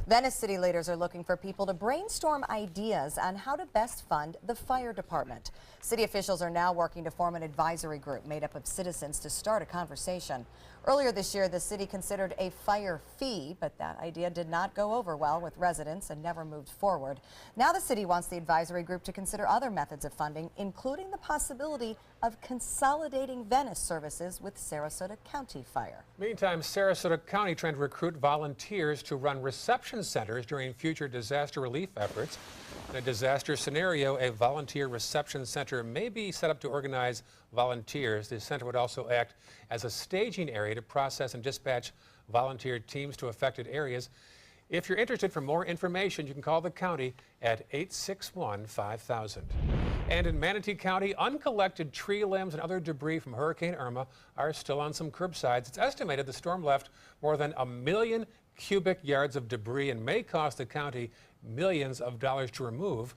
Venice city leaders are looking for people to brainstorm ideas on how to best fund the fire department. City officials are now working to form an advisory group made up of citizens to start a conversation. Earlier this year, the city considered a fire fee, but that idea did not go over well with residents and never moved forward. Now the city wants the advisory group to consider other methods of funding, including the possibility of consolidating Venice services with Sarasota County Fire. Meantime, Sarasota County trying to recruit volunteers to run reception centers during future disaster relief efforts. In a disaster scenario, a volunteer reception center may be set up to organize volunteers. The center would also act as a staging area to process and dispatch volunteer teams to affected areas. If you're interested, for more information, you can call the county at 861-5000. And in Manatee County, uncollected tree limbs and other debris from Hurricane Irma are still on some curbsides. It's estimated the storm left more than 1 million cubic yards of debris and may cost the county millions of dollars to remove.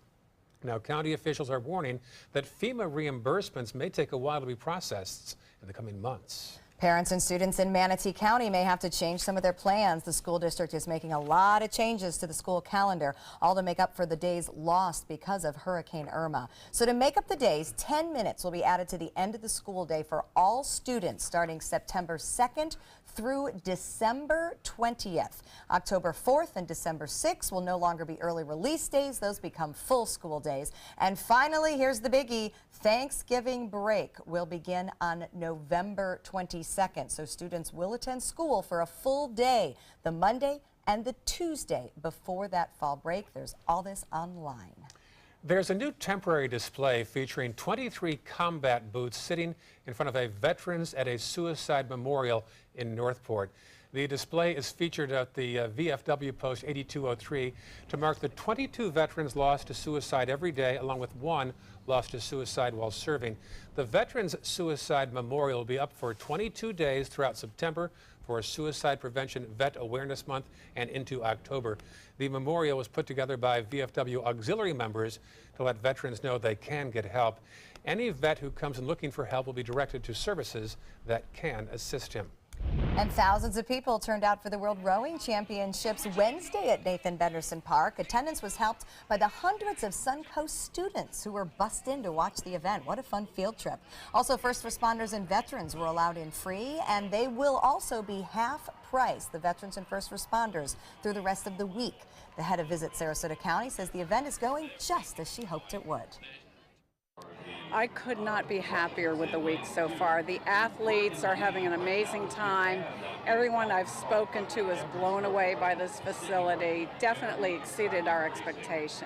Now, county officials are warning that FEMA reimbursements may take a while to be processed in the coming months. Parents and students in Manatee County may have to change some of their plans. The school district is making a lot of changes to the school calendar, all to make up for the days lost because of Hurricane Irma. So to make up the days, 10 minutes will be added to the end of the school day for all students starting September 2nd through December 20th. October 4th and December 6th will no longer be early release days. Those become full school days. And finally, here's the biggie. Thanksgiving break will begin on November 22nd. So students will attend school for a full day, the Monday and the Tuesday before that fall break. There's all this online. There's a new temporary display featuring 23 combat boots sitting in front of a Veterans at a Suicide Memorial in Northport. The display is featured at the VFW Post 8203 to mark the 22 veterans lost to suicide every day, along with 1 lost to suicide while serving. The Veterans Suicide Memorial will be up for 22 days throughout September for Suicide Prevention Vet Awareness Month and into October. The memorial was put together by VFW auxiliary members to let veterans know they can get help. Any vet who comes in looking for help will be directed to services that can assist him. And thousands of people turned out for the World Rowing Championships Wednesday at Nathan Benderson Park. Attendance was helped by the hundreds of Suncoast students who were bussed in to watch the event. What a fun field trip. Also, first responders and veterans were allowed in free, and they will also be half price, the veterans and first responders, through the rest of the week. The head of Visit Sarasota County says the event is going just as she hoped it would. I could not be happier with the week so far. The athletes are having an amazing time. Everyone I've spoken to is blown away by this facility. Definitely exceeded our expectations.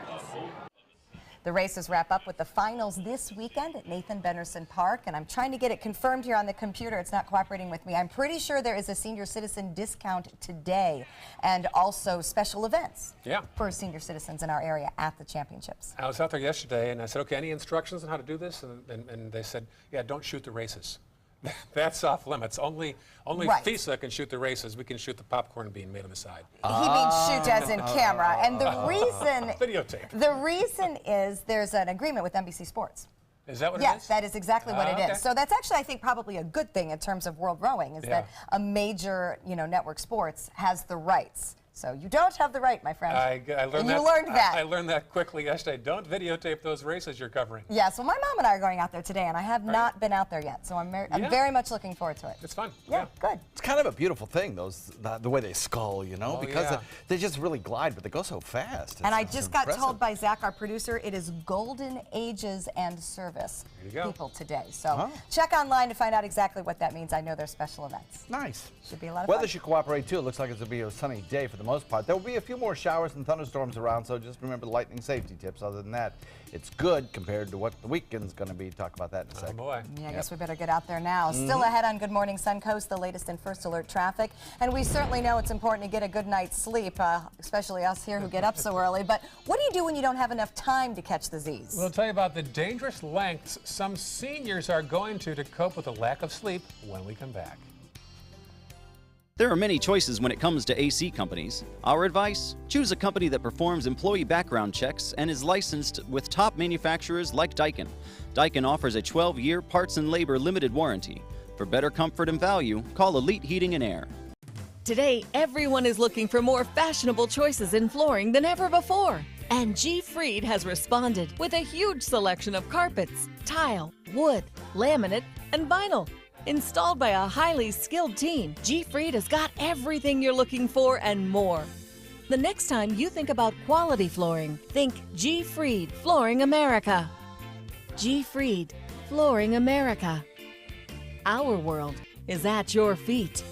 The races wrap up with the finals this weekend at Nathan Benderson Park, and I'm trying to get it confirmed here on the computer. It's not cooperating with me. I'm pretty sure there is a senior citizen discount today and also special events for senior citizens in our area at the championships. I was out there yesterday and I said, okay, any instructions on how to do this? And they said, yeah, don't shoot the races. That's off limits. Only FISA can shoot the races. We can shoot the popcorn being made on the side. He means shoot as in camera. And the reason... Videotape. The reason is there's an agreement with NBC Sports. Is that what it is? Yes, that is exactly what it okay. is. So that's actually, I think, probably a good thing in terms of world rowing, is that a major, network sports has the rights. So you don't have the right, my friend. I learned and that. You learned that. I learned that quickly yesterday. Don't videotape those races you're covering. Yes, well, my mom and I are going out there today, and I have not been out there yet, so I'm very much looking forward to it. It's fun. Yeah, good. It's kind of a beautiful thing, the way they scull, because they just really glide, but they go so fast. And I just got told by Zach, our producer, it is golden ages and service people today. So check online to find out exactly what that means. I know there's special events. Nice. Should be a lot of Weather fun. should cooperate, too. It looks like it's going to be a sunny day for the most part. There will be a few more showers and thunderstorms around, so just remember the lightning safety tips. Other than that, it's good compared to what the weekend's going to be. Talk about that in a second. Oh, boy. Yeah, I guess we better get out there now. Still ahead on Good Morning Suncoast, the latest in First Alert traffic. And we certainly know it's important to get a good night's sleep, especially us here who get up so early. But what do you do when you don't have enough time to catch the Z's? We'll tell you about the dangerous lengths some seniors are going to cope with a lack of sleep when we come back. There are many choices when it comes to AC companies. Our advice? Choose a company that performs employee background checks and is licensed with top manufacturers like Daikin. Daikin offers a 12-year parts and labor limited warranty. For better comfort and value, call Elite Heating and Air. Today, everyone is looking for more fashionable choices in flooring than ever before. And G. Fried has responded with a huge selection of carpets, tile, wood, laminate, and vinyl. Installed by a highly skilled team, G. Fried has got everything you're looking for and more. The next time you think about quality flooring, think G. Fried Flooring America. G. Fried Flooring America. Our world is at your feet.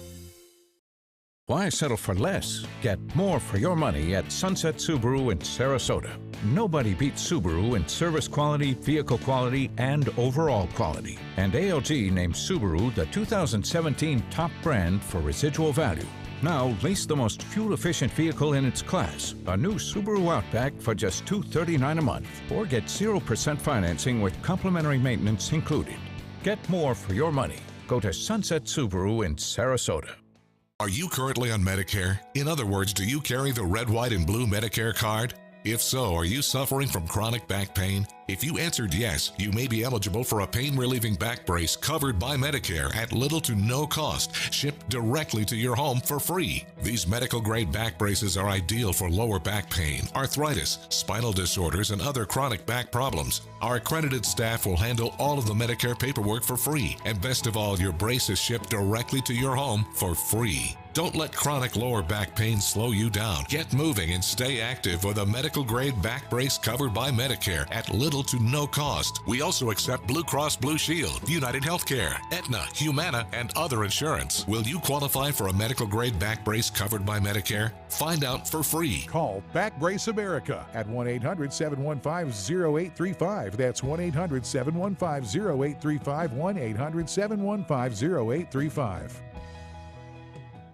Why settle for less? Get more for your money at Sunset Subaru in Sarasota. Nobody beats Subaru in service quality, vehicle quality, and overall quality. And ALG named Subaru the 2017 top brand for residual value. Now, lease the most fuel-efficient vehicle in its class, a new Subaru Outback for just $239 a month, or get 0% financing with complimentary maintenance included. Get more for your money. Go to Sunset Subaru in Sarasota. Are you currently on Medicare? In other words, do you carry the red, white, and blue Medicare card? If so, are you suffering from chronic back pain? If you answered yes, you may be eligible for a pain-relieving back brace covered by Medicare at little to no cost, shipped directly to your home for free. These medical-grade back braces are ideal for lower back pain, arthritis, spinal disorders, and other chronic back problems. Our accredited staff will handle all of the Medicare paperwork for free, and best of all, your brace is shipped directly to your home for free. Don't let chronic lower back pain slow you down. Get moving and stay active with a medical-grade back brace covered by Medicare at little to no cost. We also accept Blue Cross Blue Shield, United Healthcare, Aetna, Humana, and other insurance. Will you qualify for a medical-grade back brace covered by Medicare? Find out for free. Call Back Brace America at 1-800-715-0835. That's 1-800-715-0835, 1-800-715-0835.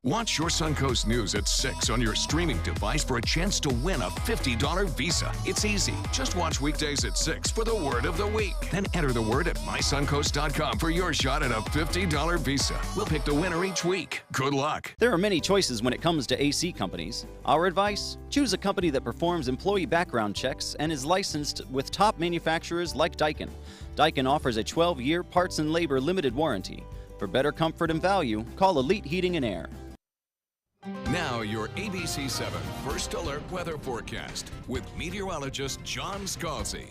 Watch your Suncoast News at 6 on your streaming device for a chance to win a $50 Visa. It's easy. Just watch weekdays at 6 for the word of the week. Then enter the word at mysuncoast.com for your shot at a $50 Visa. We'll pick the winner each week. Good luck. There are many choices when it comes to AC companies. Our advice? Choose a company that performs employee background checks and is licensed with top manufacturers like Daikin. Daikin offers a 12-year parts and labor limited warranty. For better comfort and value, call Elite Heating and Air. Now your ABC 7 First Alert weather forecast with meteorologist John Scalzi.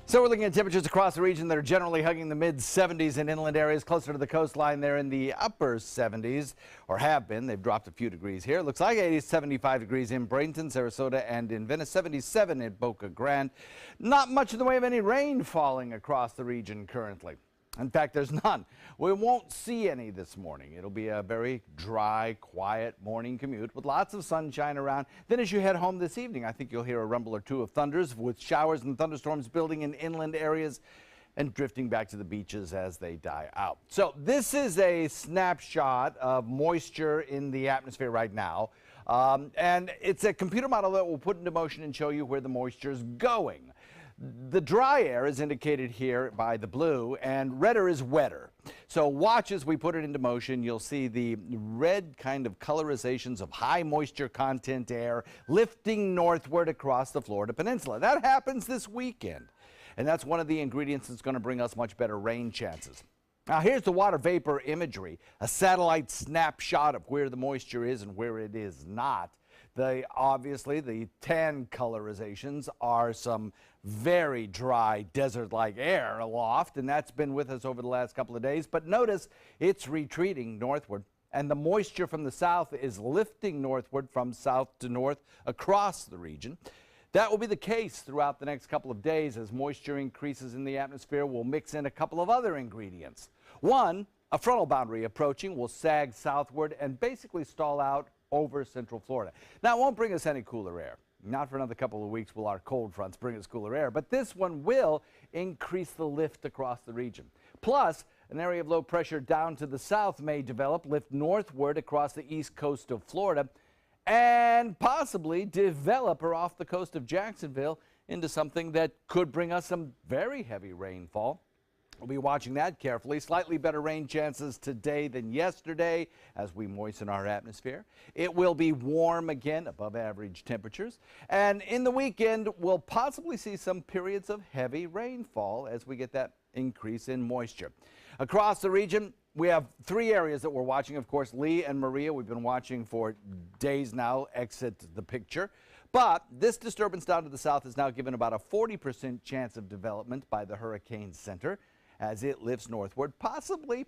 So we're looking at temperatures across the region that are generally hugging the mid-70s in inland areas. Closer to the coastline, they're in the upper 70s, or have been. They've dropped a few degrees here. Looks like 75 degrees in Bradenton, Sarasota, and in Venice. 77 in Boca Grande. Not much in the way of any rain falling across the region currently. In fact, there's none. We won't see any this morning. It'll be a very dry, quiet morning commute with lots of sunshine around. Then as you head home this evening, I think you'll hear a rumble or two of thunders with showers and thunderstorms building in inland areas and drifting back to the beaches as they die out. So this is a snapshot of moisture in the atmosphere right now. And it's a computer model that will put into motion and show you where the moisture is going. The dry air is indicated here by the blue, and redder is wetter. So watch as we put it into motion. You'll see the red kind of colorizations of high moisture content air lifting northward across the Florida Peninsula. That happens this weekend, and that's one of the ingredients that's going to bring us much better rain chances. Now here's the water vapor imagery, a satellite snapshot of where the moisture is and where it is not. Obviously, the tan colorizations are some very dry desert-like air aloft, and that's been with us over the last couple of days. But notice it's retreating northward, and the moisture from the south is lifting northward from south to north across the region. That will be the case throughout the next couple of days as moisture increases in the atmosphere. We'll mix in a couple of other ingredients. One, a frontal boundary approaching will sag southward and basically stall out over central Florida. Now, it won't bring us any cooler air. Not for another couple of weeks will our cold fronts bring us cooler air, but this one will increase the lift across the region. Plus, an area of low pressure down to the south may develop, lift northward across the east coast of Florida, and possibly develop off the coast of Jacksonville into something that could bring us some very heavy rainfall. We'll be watching that carefully. Slightly better rain chances today than yesterday as we moisten our atmosphere. It will be warm again, above average temperatures. And in the weekend, we'll possibly see some periods of heavy rainfall as we get that increase in moisture. Across the region, we have three areas that we're watching. Of course, Lee and Maria, we've been watching for days now, exit the picture. But this disturbance down to the south is now given about a 40% chance of development by the Hurricane Center as it lifts northward, possibly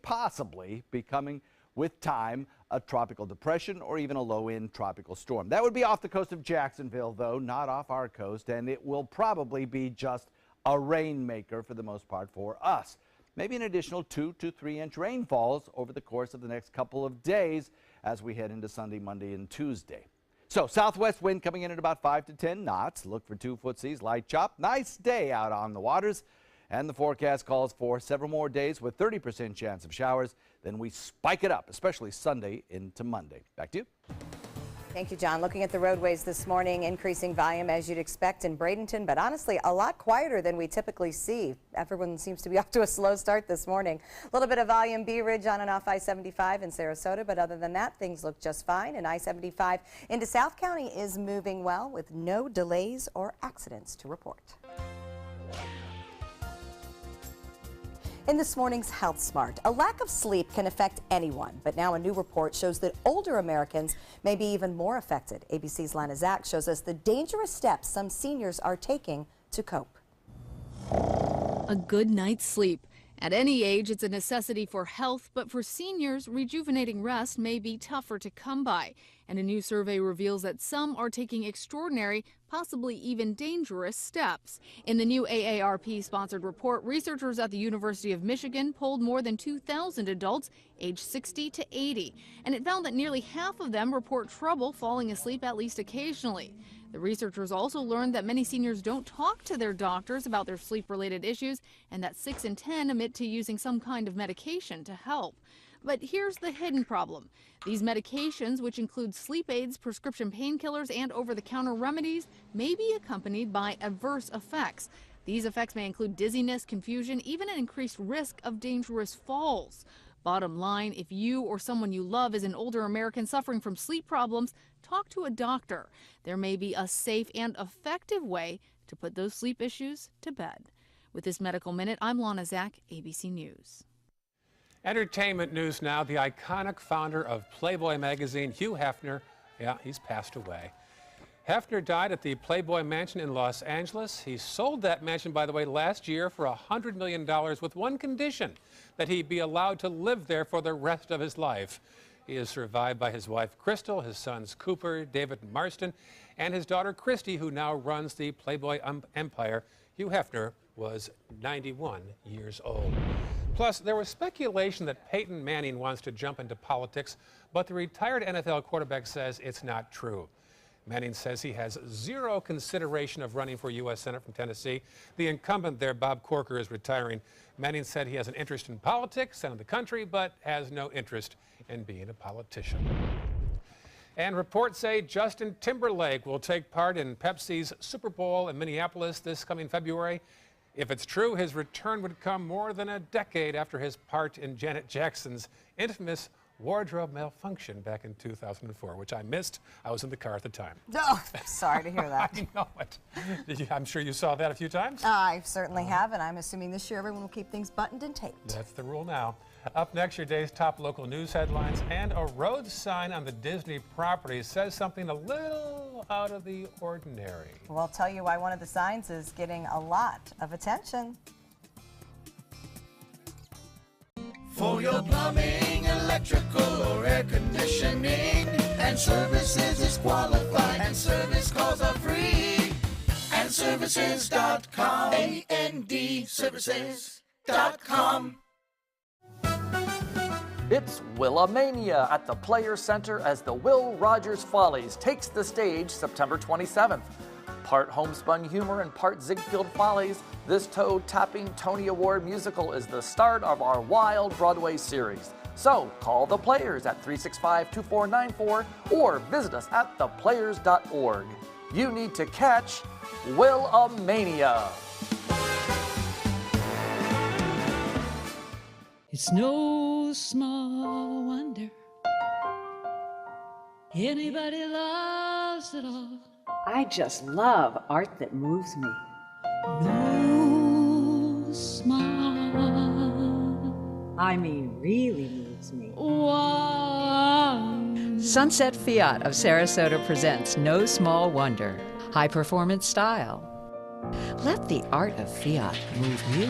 becoming, with time, a tropical depression or even a low-end tropical storm. That would be off the coast of Jacksonville, though, not off our coast, and it will probably be just a rainmaker for the most part for us. Maybe an additional 2 to 3 inch rainfalls over the course of the next couple of days as we head into Sunday, Monday, and Tuesday. So southwest wind coming in at about 5 to 10 knots. Look for 2-foot seas, light chop. Nice day out on the waters. And the forecast calls for several more days with 30% chance of showers. Then we spike it up, especially Sunday into Monday. Back to you. Thank you, John. Looking at the roadways this morning, increasing volume as you'd expect in Bradenton, but honestly, a lot quieter than we typically see. Everyone seems to be off to a slow start this morning. A little bit of volume Bee Ridge on and off I-75 in Sarasota, but other than that, things look just fine. And I-75 into South County is moving well with no delays or accidents to report. In this morning's Health Smart, a lack of sleep can affect anyone, but now a new report shows that older Americans may be even more affected. ABC's Lana Zach shows us the dangerous steps some seniors are taking to cope. A good night's sleep. At any age, it's a necessity for health, but for seniors, rejuvenating rest may be tougher to come by. And a new survey reveals that some are taking extraordinary, possibly even dangerous steps. In the new AARP-sponsored report, researchers at the University of Michigan polled more than 2,000 adults aged 60 to 80, and it found that nearly half of them report trouble falling asleep at least occasionally. The researchers also learned that many seniors don't talk to their doctors about their sleep-related issues, and that 6 in 10 admit to using some kind of medication to help. But here's the hidden problem. These medications, which include sleep aids, prescription painkillers, and over-the-counter remedies, may be accompanied by adverse effects. These effects may include dizziness, confusion, even an increased risk of dangerous falls. Bottom line, if you or someone you love is an older American suffering from sleep problems, talk to a doctor. There may be a safe and effective way to put those sleep issues to bed. With this Medical Minute, I'm Lana Zach, ABC News. Entertainment news now. The iconic founder of Playboy magazine, Hugh Hefner, he's passed away. Hefner died at the Playboy Mansion in Los Angeles. He sold that mansion, by the way, last year for $100 million with one condition, that he be allowed to live there for the rest of his life. He is survived by his wife, Crystal, his sons, Cooper, David, and Marston, and his daughter, Christy, who now runs the Playboy empire. Hugh Hefner was 91 years old. Plus, there was speculation that Peyton Manning wants to jump into politics, but the retired NFL quarterback says it's not true. Manning says he has zero consideration of running for U.S. Senate from Tennessee. The incumbent there, Bob Corker, is retiring. Manning said he has an interest in politics and in the country, but has no interest in being a politician. And reports say Justin Timberlake will take part in Pepsi's Super Bowl in Minneapolis this coming February. If it's true, his return would come more than a decade after his part in Janet Jackson's infamous wardrobe malfunction back in 2004, which I missed. I was in the car at the time. Oh, sorry to hear that. I know it. I'm sure you saw that a few times. I certainly have, and I'm assuming this year everyone will keep things buttoned and taped. That's the rule now. Up next, your day's top local news headlines, and a road sign on the Disney property says something a little out of the ordinary. Well, I'll tell you why one of the signs is getting a lot of attention. For your plumbing, electrical, or air conditioning, and services is qualified, and service calls are free. And services.com, A-N-D, services.com. It's Willamania at the Players Center as the Will Rogers Follies takes the stage September 27th. Part homespun humor and part Ziegfeld Follies, this toe-tapping Tony Award musical is the start of our wild Broadway series. So call the Players at 365-2494 or visit us at theplayers.org. You need to catch Willamania. It's no small wonder anybody loves it all. I just love art that moves me. No small, I mean, really moves me. wonder. Sunset Fiat of Sarasota presents No Small Wonder. High performance style. Let the art of Fiat move you.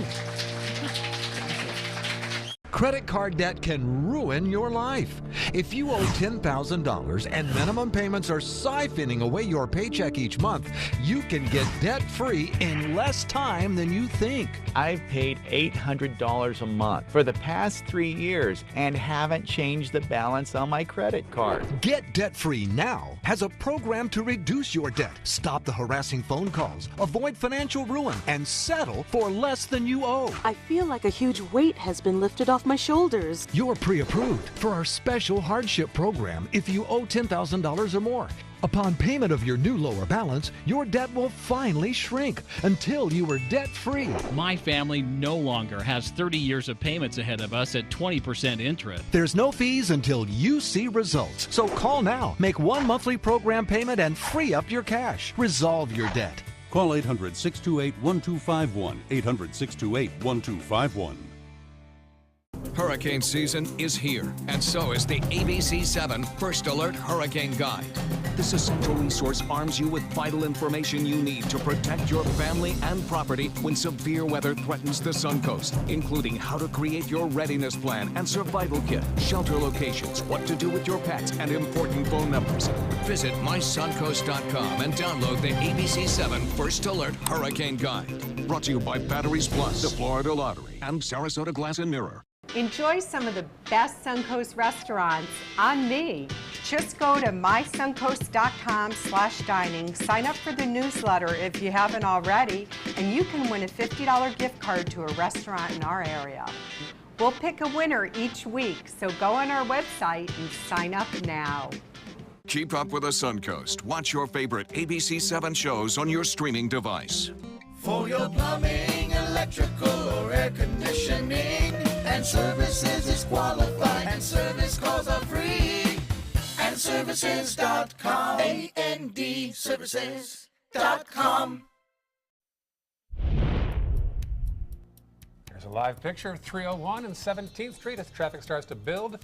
Credit card debt can ruin your life. If you owe $10,000 and minimum payments are siphoning away your paycheck each month, you can get debt-free in less time than you think. I've paid $800 a month for the past 3 years and haven't changed the balance on my credit card. Get debt-free now has a program to reduce your debt, stop the harassing phone calls, avoid financial ruin, and settle for less than you owe. I feel like a huge weight has been lifted off my shoulders. You're pre-approved for our special hardship program if you owe $10,000 or more. Upon payment of your new lower balance, your debt will finally shrink until you are debt-free. My family no longer has 30 years of payments ahead of us at 20% interest. There's no fees until you see results. So call now, make one monthly program payment, and free up your cash. Resolve your debt. Call 800-628-1251, 800-628-1251. Hurricane season is here, and so is the ABC 7 First Alert Hurricane Guide. This essential resource arms you with vital information you need to protect your family and property when severe weather threatens the Suncoast, including how to create your readiness plan and survival kit, shelter locations, what to do with your pets, and important phone numbers. Visit mysuncoast.com and download the ABC 7 First Alert Hurricane Guide. Brought to you by Batteries Plus, the Florida Lottery, and Sarasota Glass and Mirror. Enjoy some of the best Suncoast restaurants on me. Just go to mysuncoast.com/dining, sign up for the newsletter if you haven't already, and you can win a $50 gift card to a restaurant in our area. We'll pick a winner each week, so go on our website and sign up now. Keep up with the Suncoast. Watch your favorite ABC 7 shows on your streaming device. For your plumbing, electrical, or air conditioning, and services is qualified, and service calls are free. And services.com, A-N-D, services.com. There's a live picture of 301 and 17th Street as traffic starts to build.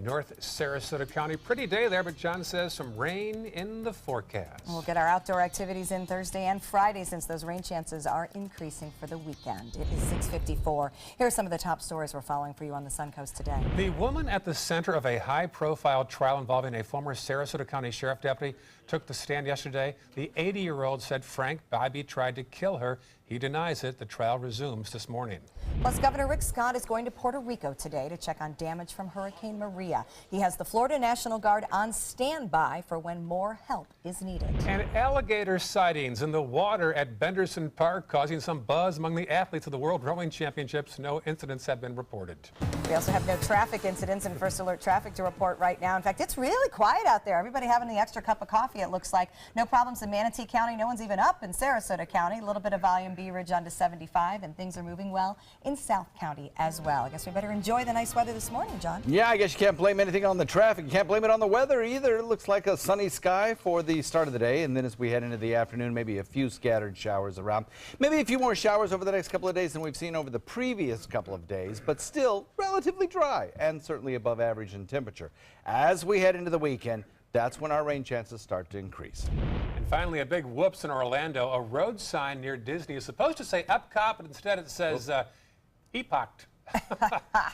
North Sarasota County. Pretty day there, but John says some rain in the forecast. We'll get our outdoor activities in Thursday and Friday since those rain chances are increasing for the weekend. It is 6:54. Here are some of the top stories we're following for you on the Suncoast today. The woman at the center of a high-profile trial involving a former Sarasota County Sheriff deputy took the stand yesterday. The 80-year-old said Frank Bybee tried to kill her. He denies it. The trial resumes this morning. Plus, Governor Rick Scott is going to Puerto Rico today to check on damage from Hurricane Maria. He has the Florida National Guard on standby for when more help is needed. And alligator sightings in the water at Benderson Park causing some buzz among the athletes of the World Rowing Championships. No incidents have been reported. We also have no traffic incidents and First Alert traffic to report right now. In fact, it's really quiet out there. Everybody having the extra cup of coffee, it looks like. No problems in Manatee County. No one's even up in Sarasota County. A little bit of volume Bee Ridge onto 75, and things are moving well in South County as well. I guess we better enjoy the nice weather this morning, John. Yeah, I guess you can't blame anything on the traffic. You can't blame it on the weather either. It looks like a sunny sky for the start of the day, and then as we head into the afternoon, maybe a few scattered showers around. Maybe a few more showers over the next couple of days than we've seen over the previous couple of days, but still relatively dry and certainly above average in temperature. As we head into the weekend, that's when our rain chances start to increase. And finally, a big whoops in Orlando. A road sign near Disney is supposed to say Epcot, but instead it says Epoch.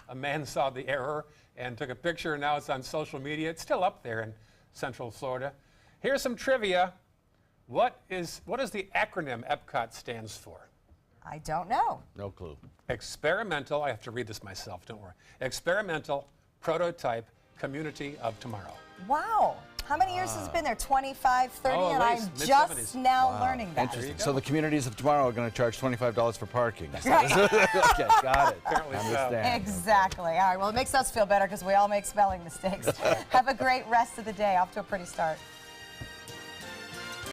A man saw the error and took a picture, and now it's on social media. It's still up there in Central Florida. Here's some trivia. What is the acronym Epcot stands for? I don't know. No clue. Experimental, I have to read this myself, don't worry. Experimental Prototype Community of Tomorrow. Wow. How many years has it been there? 25, 30, Oh, and at I'm least just mid-70s. now learning that. Interesting. So the communities of tomorrow are going to charge $25 for parking. Right. Okay, got it. Apparently so. Understand. Exactly. All right, well, it makes us feel better because we all make spelling mistakes. Have a great rest of the day. Off to a pretty start.